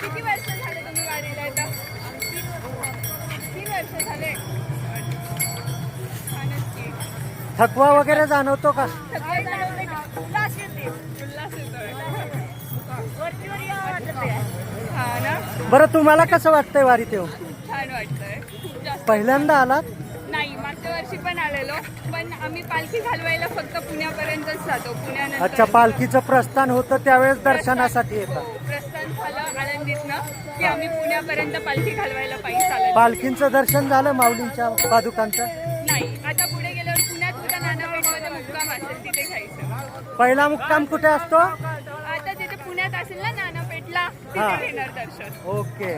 किती वर्ष झाले तुम्ही वारीला येता? 3 वर्ष झाले. थकवा वगैरे जाणवतो का? उल्हास येतोय. हा ना. बरं तुम्हाला कसं वाटतंय वारीत येऊन? छान वाटतंय. खूप जास्त. पहिल्यांदा आलात? नाही, मागच्या वर्षी पण आलेलो, पण आम्ही पालखी घालवायला फक्त पुण्यापर्यंतच जातो. पुण्यानंतर अच्छा, पालखीचं प्रस्थान होतं त्यावेळेस दर्शनासाठी येतात. प्रस्थान झालं आळंदीतनं की आम्ही पुण्यापर्यंत पालखी घालवायला पायी चालत. पालखींचं दर्शन झालं माऊलींच्या पादुकांचं? नाही, आता पुढे गेल्यावर पुण्यात उद्या नानापेठमध्ये मुक्काम असेल, तिथे खायचं. पहिला मुक्काम कुठे असतो? आता तिथे पुण्यात असेल ना नानापेठला, तिथे घेणार दर्शन. ओके.